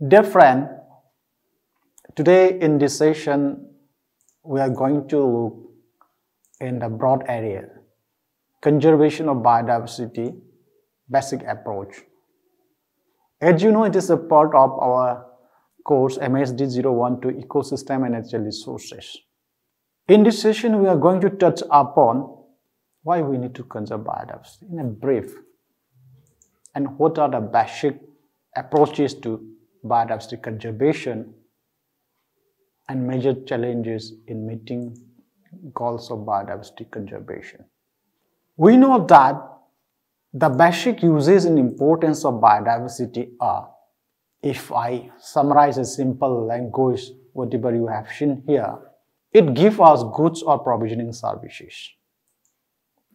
Dear friend, today in this session, we are going to look in the broad area, conservation of biodiversity, basic approach. As you know, it is a part of our course MSD 012 Ecosystem and Natural Resources. In this session, we are going to touch upon why we need to conserve biodiversity in a brief, and what are the basic approaches to biodiversity conservation and major challenges in meeting goals of biodiversity conservation. We know that the basic uses and importance of biodiversity are, if I summarize a simple language, whatever you have seen here, it gives us goods or provisioning services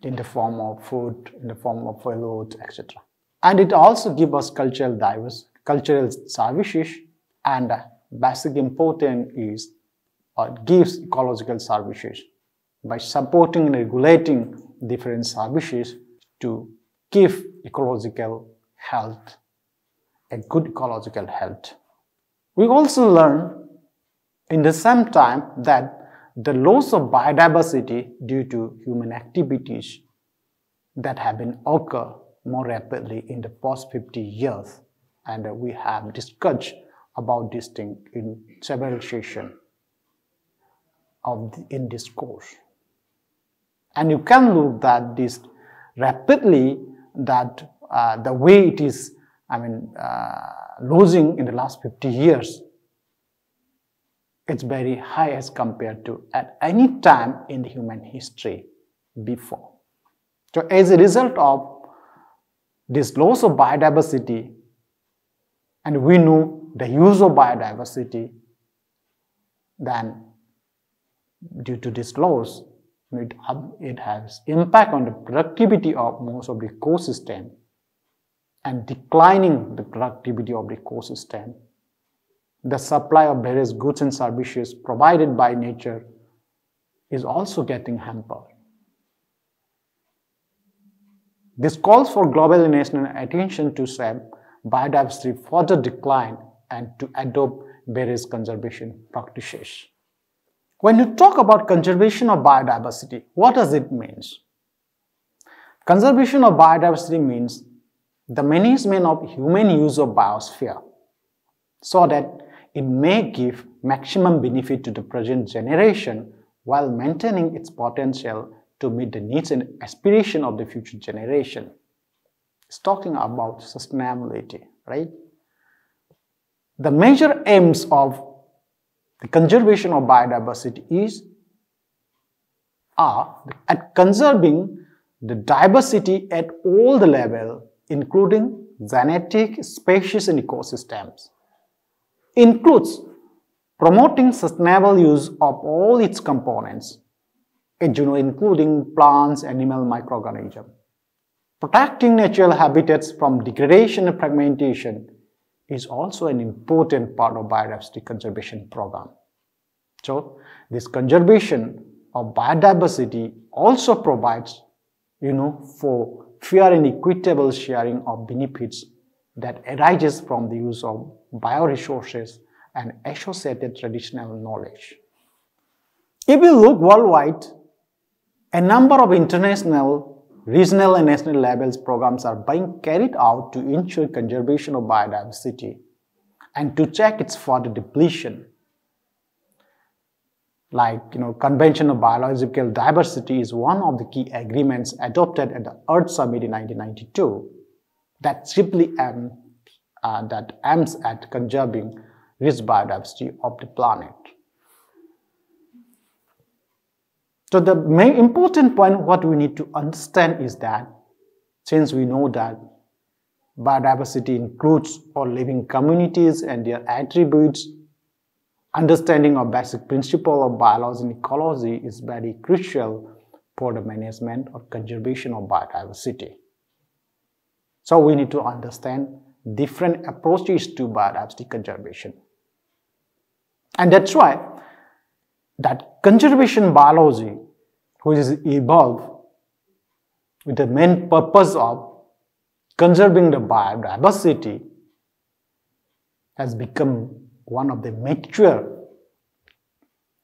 in the form of food, in the form of food, etc. And it also gives us cultural services, and basic importance is it gives ecological services by supporting and regulating different services to give ecological health, a good ecological health. We also learn in the same time that the loss of biodiversity due to human activities that have been occur more rapidly in the past 50 years, and we have discussed about this thing in several sessions in this course. And you can look at this rapidly, that the way it is, losing in the last 50 years, it's very high as compared to at any time in the human history before. So as a result of this loss of biodiversity, and we know the use of biodiversity, then due to this loss, it has impact on the productivity of most of the ecosystem, and declining the productivity of the ecosystem. The supply of various goods and services provided by nature is also getting hampered. This calls for global and national attention to save biodiversity further decline and to adopt various conservation practices. When you talk about conservation of biodiversity, what does it mean? Conservation of biodiversity means the management of human use of biosphere so that it may give maximum benefit to the present generation while maintaining its potential to meet the needs and aspiration of the future generation. It's talking about sustainability, right? The major aims of the conservation of biodiversity are at conserving the diversity at all the levels, including genetic, species, and ecosystems. Includes promoting sustainable use of all its components, including plants, animal, microorganisms. Protecting natural habitats from degradation and fragmentation is also an important part of biodiversity conservation program. So this conservation of biodiversity also provides, for fair and equitable sharing of benefits that arises from the use of bioresources and associated traditional knowledge. If you look worldwide, a number of international, regional and national levels programs are being carried out to ensure conservation of biodiversity and to check its further depletion. Convention of Biological Diversity is one of the key agreements adopted at the Earth Summit in 1992 that simply aims at conserving rich biodiversity of the planet. So the main important point what we need to understand is that since we know that biodiversity includes all living communities and their attributes, understanding of basic principle of biology and ecology is very crucial for the management or conservation of biodiversity. So we need to understand different approaches to biodiversity conservation. And that's why that conservation biology, which is evolved with the main purpose of conserving the biodiversity, has become one of the mature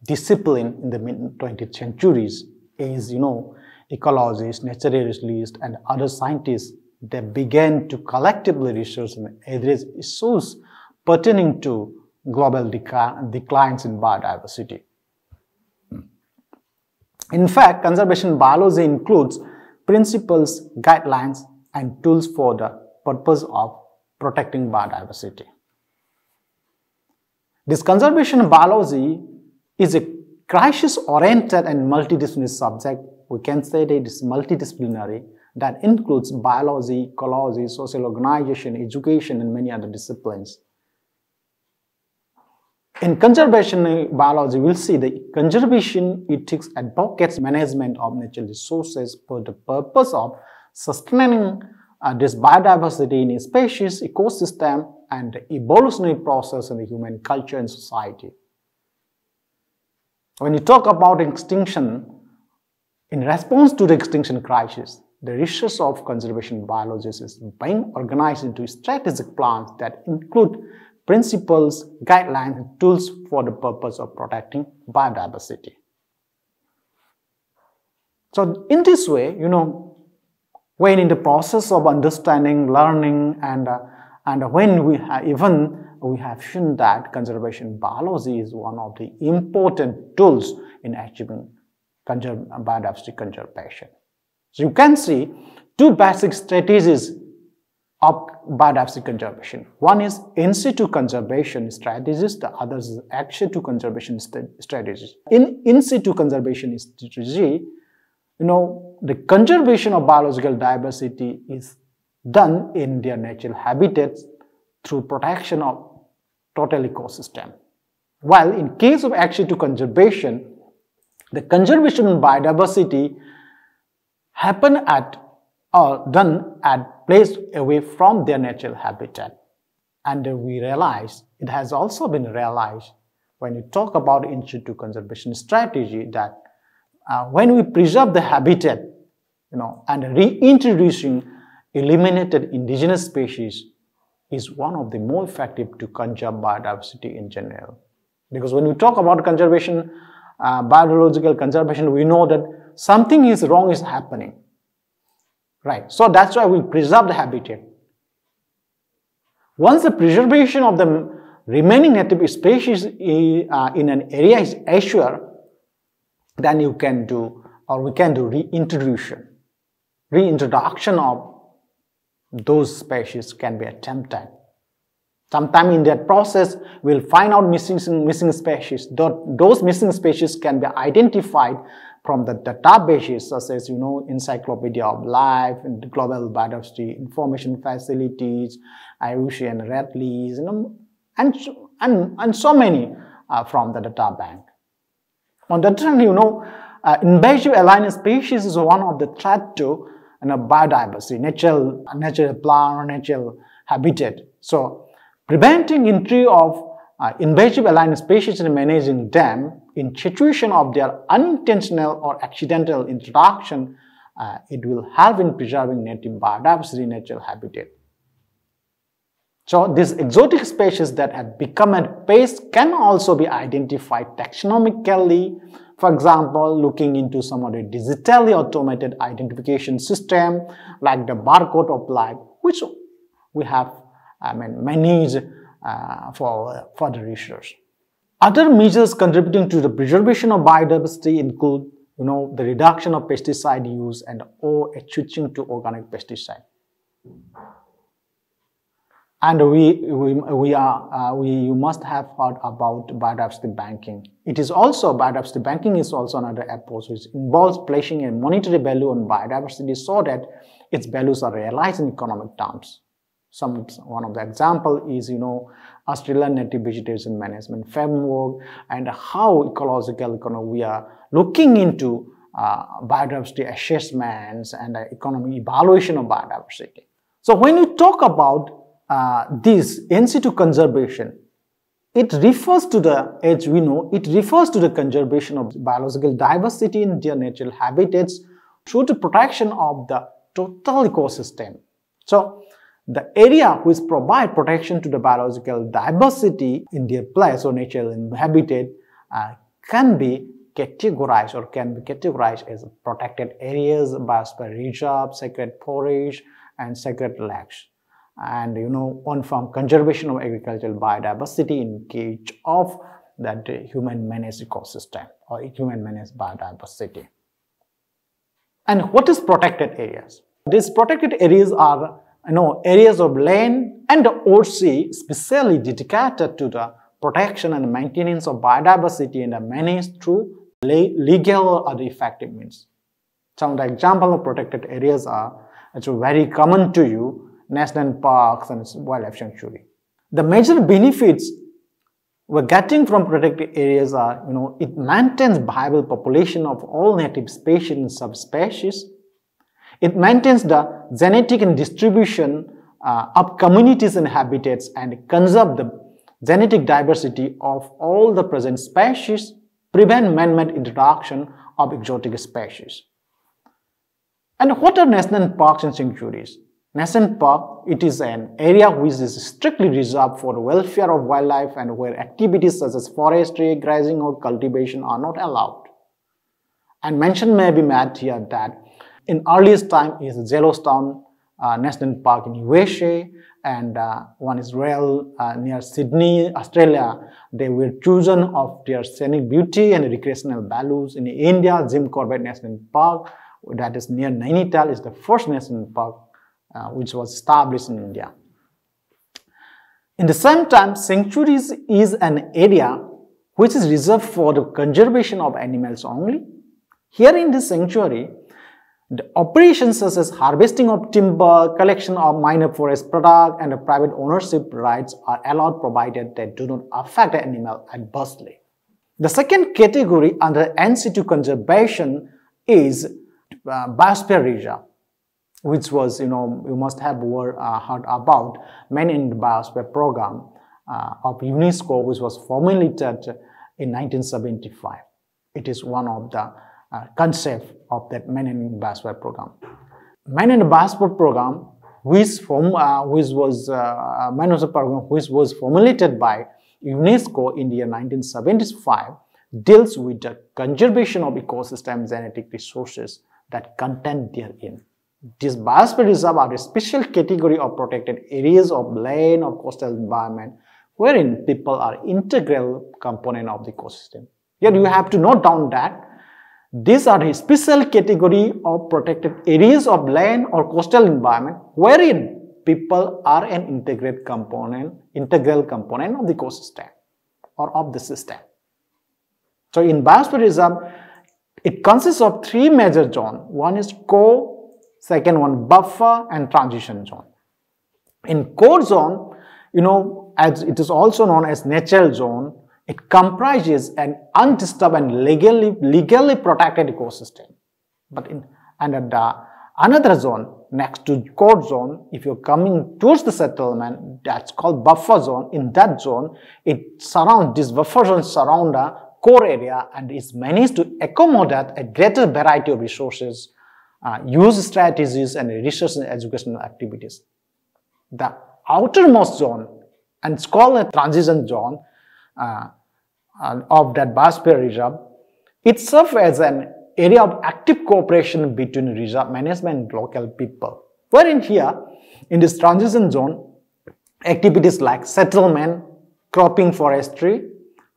discipline in the mid-20th centuries is, ecologists, naturalists, and other scientists, they began to collectively research and address issues pertaining to global declines in biodiversity. In fact, conservation biology includes principles, guidelines, and tools for the purpose of protecting biodiversity. This conservation biology is a crisis-oriented and multidisciplinary subject. We can say that it is multidisciplinary, that includes biology, ecology, social organization, education, and many other disciplines. In conservation biology, we'll see the conservation ethics advocates management of natural resources for the purpose of sustaining this biodiversity in a species, ecosystem, and the evolutionary process in the human culture and society. When you talk about extinction, in response to the extinction crisis, the research of conservation biologists is being organized into strategic plans that include principles, guidelines, and tools for the purpose of protecting biodiversity. So in this way, when in the process of understanding, learning, and when we have shown that conservation biology is one of the important tools in achieving biodiversity conservation. So you can see two basic strategies of biodiversity conservation. One is in situ conservation strategies, the other is action to conservation strategies. In situ conservation strategy, the conservation of biological diversity is done in their natural habitats through protection of total ecosystem. While in case of action to conservation, the conservation of biodiversity happen at or done at place away from their natural habitat. And we realize, it has also been realized when you talk about in situ conservation strategy that when we preserve the habitat, and reintroducing eliminated indigenous species is one of the more effective to conserve biodiversity in general. Because when we talk about conservation, biological conservation, we know that something is wrong is happening. Right, so that's why we preserve the habitat. Once the preservation of the remaining native species in an area is assured, then you can do, or we can do reintroduction of those species can be attempted. Sometime in that process, we'll find out missing species. Those missing species can be identified from the databases such as, Encyclopedia of Life and Global Biodiversity Information Facilities, IUCN Red List, and so many from the data bank. On the other hand, invasive alien species is one of the threat to biodiversity, natural plant or natural habitat. So, preventing entry of invasive alien species and managing them in situation of their unintentional or accidental introduction, it will help in preserving native biodiversity in natural habitat. So these exotic species that have become a pest can also be identified taxonomically. For example, looking into some of the digitally automated identification system like the barcode of life, which we have managed for the research. Other measures contributing to the preservation of biodiversity include, the reduction of pesticide use and or switching to organic pesticide. And you must have heard about biodiversity banking. Biodiversity banking is also another approach which involves placing a monetary value on biodiversity so that its values are realized in economic terms. One of the example is, Australian Native Vegetation Management Framework, and how ecological we are looking into biodiversity assessments and economic evaluation of biodiversity. So when you talk about this in situ conservation, it refers to the, as we know, it refers to the conservation of biological diversity in their natural habitats through the protection of the total ecosystem. So the area which provide protection to the biological diversity in their place or natural habitat can be categorized as protected areas, biosphere reserve, sacred forest, and sacred lakes. And on from conservation of agricultural biodiversity in case of that human managed ecosystem or human managed biodiversity. And what is protected areas? These protected areas are areas of land and or sea specially dedicated to the protection and maintenance of biodiversity and are managed through legal or other effective means. Some of the examples of protected areas are, it's very common to you, national parks and wildlife sanctuary. The major benefits we're getting from protected areas are, it maintains viable population of all native species and subspecies. It maintains the genetic and distribution of communities and habitats and conserve the genetic diversity of all the present species, prevent man-made introduction of exotic species. And what are national parks and sanctuaries? National park, it is an area which is strictly reserved for the welfare of wildlife and where activities such as forestry, grazing or cultivation are not allowed. And mention may be made here that in earliest time is Yellowstone National Park in USA, and one is Royal near Sydney, Australia. They were chosen of their scenic beauty and recreational values. In India, Jim Corbett National Park, that is near Nainital, is the first national park which was established in India. In the same time, sanctuaries is an area which is reserved for the conservation of animals only. Here in this sanctuary, the operations such as harvesting of timber, collection of minor forest product, and the private ownership rights are allowed provided they do not affect the animal adversely. The second category under in situ conservation is Biosphere Reserve, which was, you must have heard about, Men in the Biosphere program of UNESCO, which was formulated in 1975. It is one of the concept of that Men in the Biosphere program. Men in the Biosphere program, which was formulated by UNESCO in the year 1975, deals with the conservation of ecosystem genetic resources that contain therein. These biosphere reserves are a special category of protected areas of land or coastal environment wherein people are integral component of the ecosystem. Here you have to note down that these are a special category of protected areas of land or coastal environment wherein people are an integral component of the ecosystem or of the system. So in Biosphere Reserve, it consists of three major zones. One is core, second one buffer, and transition zone. In core zone, as it is also known as natural zone, it comprises an undisturbed and legally protected ecosystem. But under the another zone next to core zone, if you're coming towards the settlement, that's called buffer zone. In that zone, this buffer zone surround a core area and is managed to accommodate a greater variety of resources, use strategies, and research and educational activities. The outermost zone, and it's called a transition zone of that Biosphere Reserve, it serves as an area of active cooperation between reserve management and local people. Wherein here, in this transition zone, activities like settlement, cropping, forestry,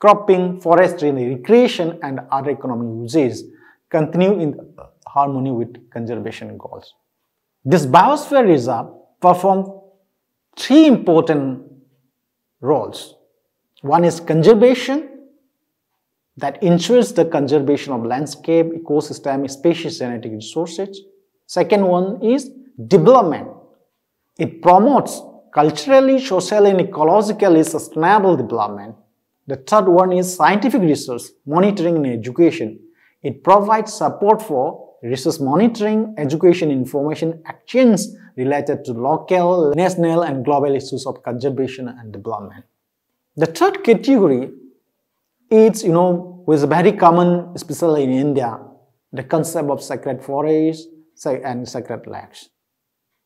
recreation, and other economic uses continue in harmony with conservation goals. This Biosphere Reserve performs three important roles. One is conservation, that ensures the conservation of landscape, ecosystem, species, genetic resources. Second one is development. It promotes culturally, socially, and ecologically sustainable development. The third one is scientific research, monitoring, and education. It provides support for research monitoring, education, information exchange related to local, national, and global issues of conservation and development. The third category is, was very common, especially in India, the concept of sacred forests and sacred lakes.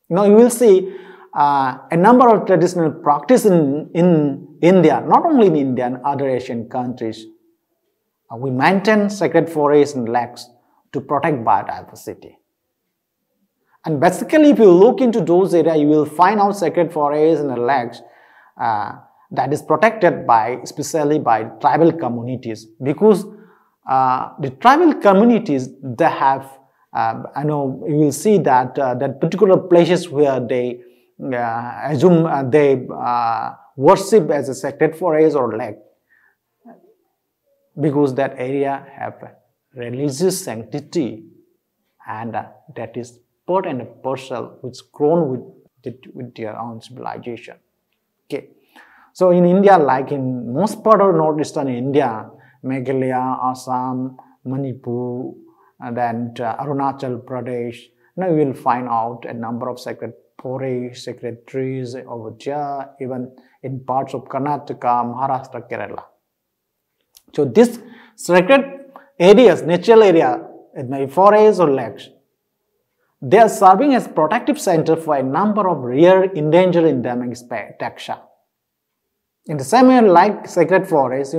You will see a number of traditional practices in India, not only in India and other Asian countries. We maintain sacred forests and lakes to protect biodiversity. And basically, if you look into those areas, you will find out sacred forests and lakes that is protected by, especially by tribal communities, because the tribal communities, they have, I know you will see that that particular places where they assume they worship as a sacred forest or lake, because that area have religious sanctity, and that is part and parcel which grown with their own civilization. Okay, so in India, like in most part of northeastern India, Meghalaya, Assam, Manipur, and then Arunachal Pradesh, now you will find out a number of sacred forests, sacred trees over there, even in parts of Karnataka, Maharashtra, Kerala. So these sacred areas, natural area, it may be forests or lakes, they are serving as protective center for a number of rare, endangered, endemic taxa. In the same way, like sacred forests,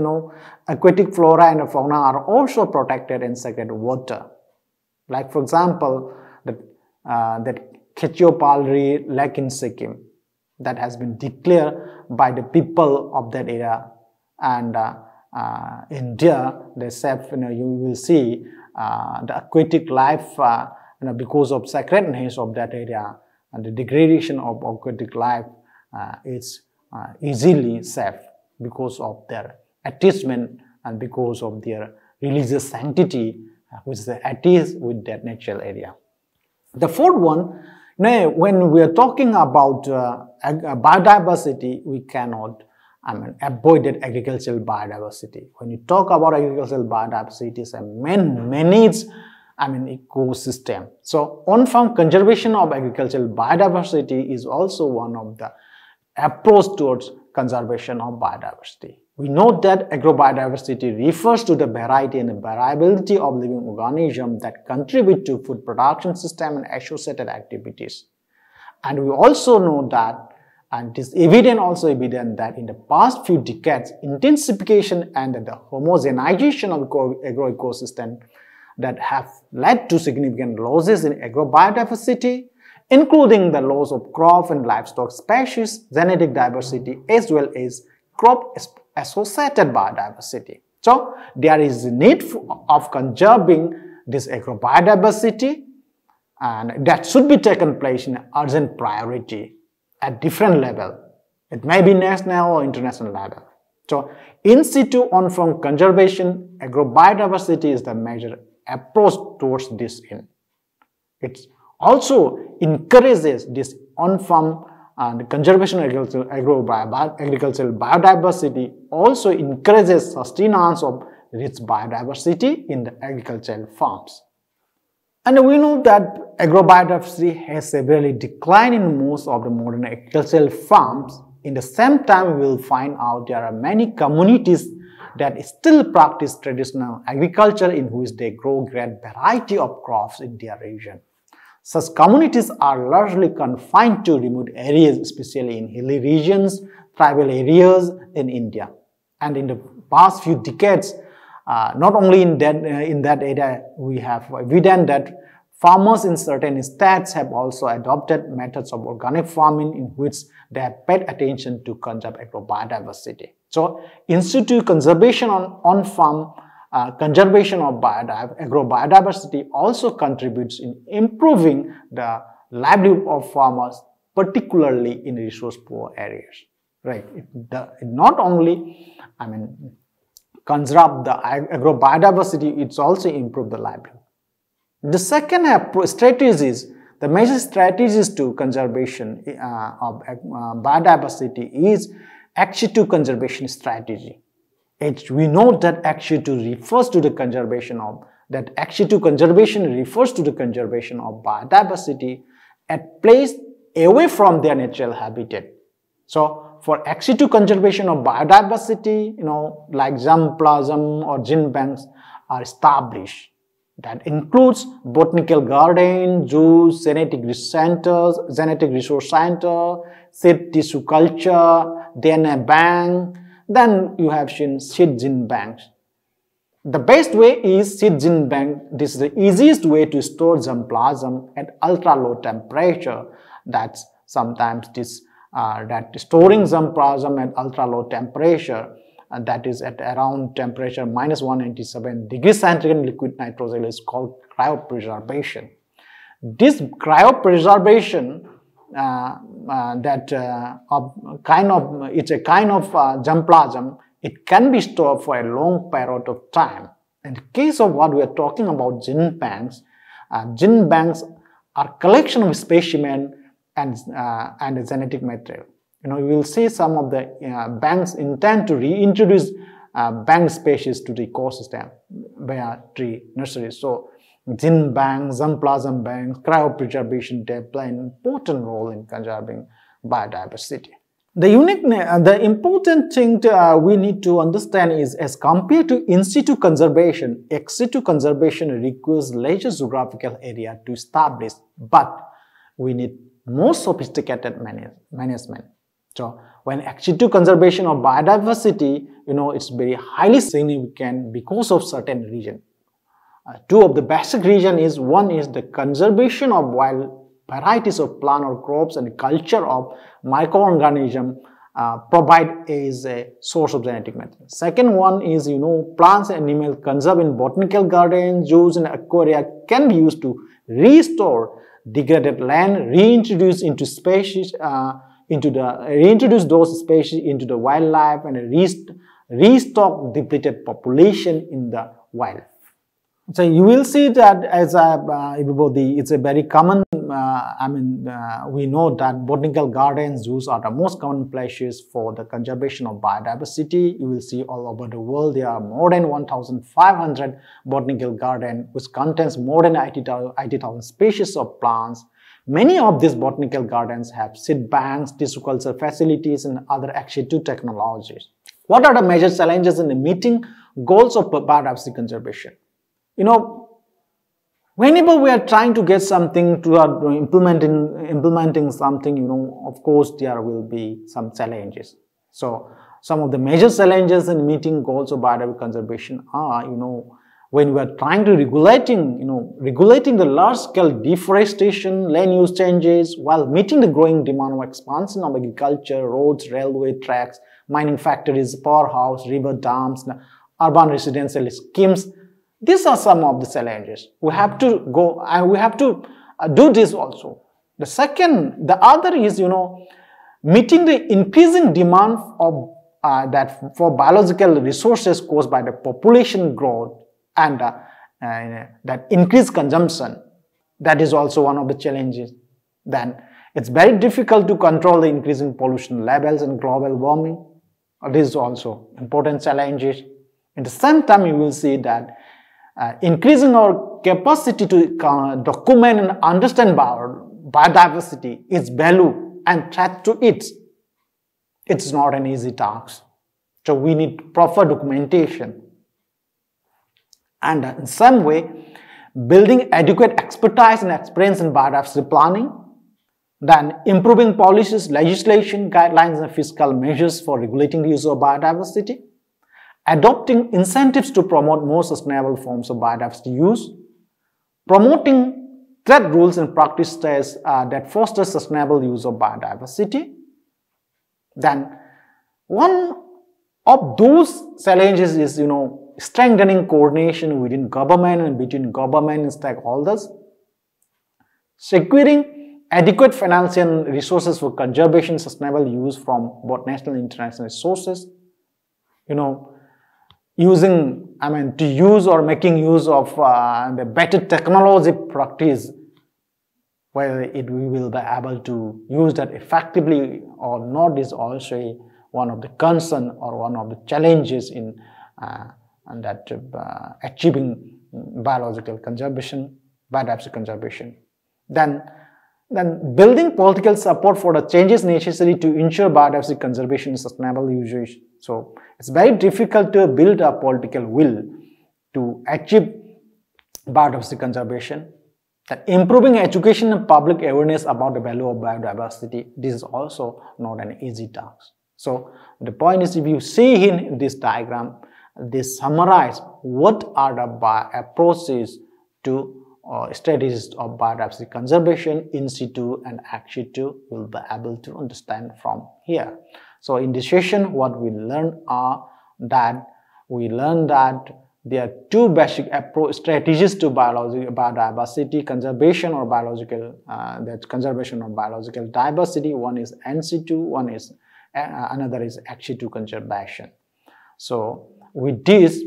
aquatic flora and fauna are also protected in sacred water. Like for example, that Khetio Lake in Sikkim, that has been declared by the people of that area, and India, they said, you will see the aquatic life, because of sacredness of that area, and the degradation of aquatic life is easily safe because of their attachment and because of their religious sanctity, which they attach with that natural area. The fourth one, when we are talking about biodiversity, we cannot avoid that agricultural biodiversity. When you talk about agricultural biodiversity, it's a managed ecosystem. So on-farm conservation of agricultural biodiversity is also one of the approach towards conservation of biodiversity. We know that agrobiodiversity refers to the variety and the variability of living organisms that contribute to food production system and associated activities. And we also know that, and it is also evident that in the past few decades, intensification and the homogenization of agro-ecosystem that have led to significant losses in agrobiodiversity, including the loss of crop and livestock species, genetic diversity, as well as crop-associated biodiversity. So, there is a need of conserving this agrobiodiversity, and that should be taken place in urgent priority at different level. It may be national or international level. So, in situ on-farm conservation, agrobiodiversity is the major approach towards this end. It also encourages this on-farm and conservation agricultural biodiversity, also encourages sustenance of rich biodiversity in the agricultural farms. And we know that agrobiodiversity has severely declined in most of the modern agricultural farms. In the same time, we will find out there are many communities that still practice traditional agriculture in which they grow great variety of crops in their region. Such communities are largely confined to remote areas, especially in hilly regions, tribal areas in India. And in the past few decades, not only in that area, we have evident that farmers in certain states have also adopted methods of organic farming in which they have paid attention to conserve agrobiodiversity. So, in situ conservation on-farm conservation of agrobiodiversity also contributes in improving the livelihood of farmers, particularly in resource-poor areas. Right? It not only, conserve the agrobiodiversity, it's also improve the livelihood. The second strategies, the major strategies to conservation of biodiversity is ex-situ conservation strategy. We know that ex-situ refers to the conservation of biodiversity at place away from their natural habitat. So, for ex-situ conservation of biodiversity, like germplasm or gene banks are established. That includes botanical garden, zoos, genetic resource center, seed tissue culture, DNA bank. Then you have seen seed gene banks. The best way is seed gene bank. This is the easiest way to store germplasm at ultra low temperature. That's sometimes this that storing germplasm at ultra low temperature, that is at around temperature minus 197 degrees centigrade liquid nitrogen, is called cryopreservation. This cryopreservation it's a kind of germplasm. It can be stored for a long period of time. In the case of what we are talking about, gene banks are collection of specimen and genetic material. You will see some of the banks intend to reintroduce bank species to the ecosystem via tree nurseries. So gene banks, germplasm banks, cryopreservation, they play an important role in conserving biodiversity. The important thing we need to understand is, as compared to in situ conservation, ex situ conservation requires larger geographical area to establish, but we need more sophisticated management. So when ex situ conservation of biodiversity, it's very highly significant because of certain reasons. Two of the basic reasons one is the conservation of wild varieties of plant or crops and culture of microorganisms provide as a source of genetic material. Second one is, plants and animals conserved in botanical gardens, zoos and aquaria can be used to restore degraded land, reintroduce those species into the wildlife, and restock depleted population in the wild. So you will see that as it's a very common, we know that botanical gardens, zoos are the most common places for the conservation of biodiversity. You will see all over the world there are more than 1,500 botanical gardens which contains more than 80,000 species of plants. Many of these botanical gardens have seed banks, tissue culture facilities, and other ex situ technologies. What are the major challenges in meeting goals of biodiversity conservation? Whenever we are trying to get something to implementing something, of course there will be some challenges. So some of the major challenges in meeting goals of biodiversity conservation are, when we are trying to regulating the large-scale deforestation, land use changes, while meeting the growing demand of expansion of agriculture, roads, railway tracks, mining factories, powerhouse, river dams, urban residential schemes. These are some of the challenges. We have to go and we have to do this also. The other is, meeting the increasing demand of for biological resources caused by the population growth and that increased consumption. That is also one of the challenges. Then it's very difficult to control the increasing pollution levels and global warming. This is also important challenges. At the same time, you will see that increasing our capacity to document and understand biodiversity, its value and threat to it, it's not an easy task. So we need proper documentation. And in some way, building adequate expertise and experience in biodiversity planning, then improving policies, legislation, guidelines and fiscal measures for regulating the use of biodiversity, adopting incentives to promote more sustainable forms of biodiversity use, promoting trade rules and practices that foster sustainable use of biodiversity. Then one of those challenges is, strengthening coordination within government and between government and stakeholders, securing adequate financial resources for conservation, sustainable use from both national and international sources, to use or making use of the better technology practice, whether we will be able to use that effectively or not is also one of the concerns or one of the challenges in achieving biological conservation, biodiversity conservation. Then building political support for the changes necessary to ensure biodiversity conservation and sustainable usage. So it's very difficult to build a political will to achieve biodiversity conservation. That improving education and public awareness about the value of biodiversity, this is also not an easy task. So the point is, if you see in this diagram, this summarize what are the approaches to strategies of biodiversity conservation in situ and ex situ. You'll be able to understand from here. So in this session, what we learned that there are two basic approach strategies to biodiversity conservation or conservation of biological diversity. One is in situ, another is ex situ conservation. So with this,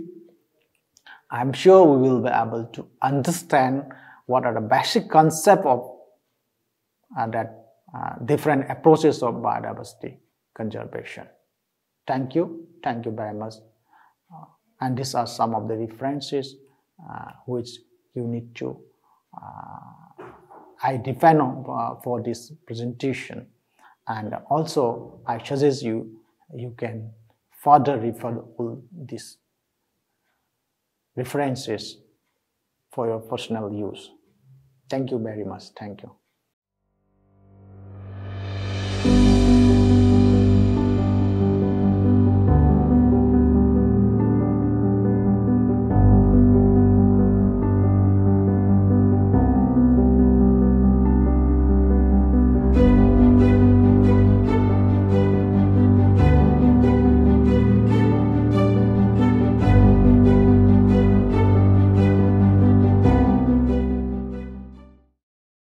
I'm sure we will be able to understand what are the basic concepts of different approaches of biodiversity conservation. Thank you very much. And these are some of the references which you need to I depend on for this presentation. And also I suggest you can further refer all these references for your personal use. Thank you very much. Thank you.